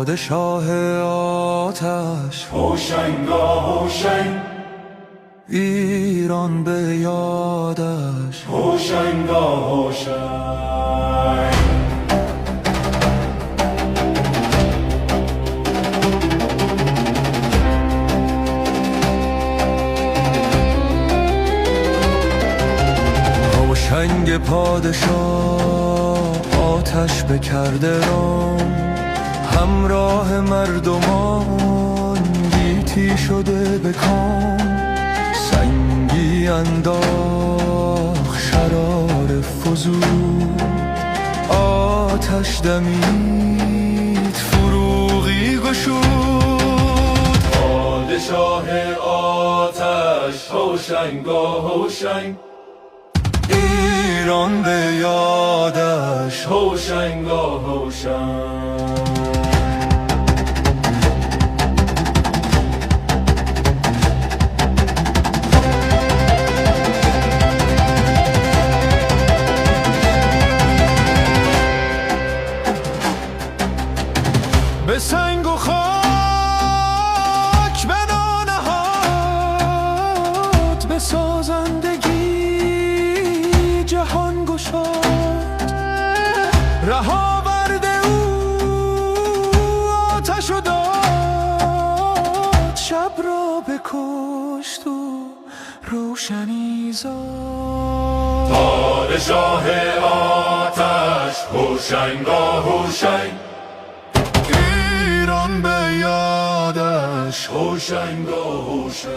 پادشاه آتش هوشنگا هوشنگ، ایران به یادش هوشنگا هوشنگ. هوشنگ پادشاه آتش بکرده رام، همراه مردمان گیتی شده به کام. سنگی انداخت شرار فزود، آتش دمید فروغی گشود. پادشاه آتش هوشنگا هوشنگ، ایران به یادش هوشنگا هوشنگ. به سنگ و خاک بنا نهاد، به سازندگی جهان گشاد. رهاورد او آتش و داد، شب را بکشت و روشنی زاد. پادشاه آتش هوشنگا هوشنگ، ایران به یادش هوشنگا هوشنگ.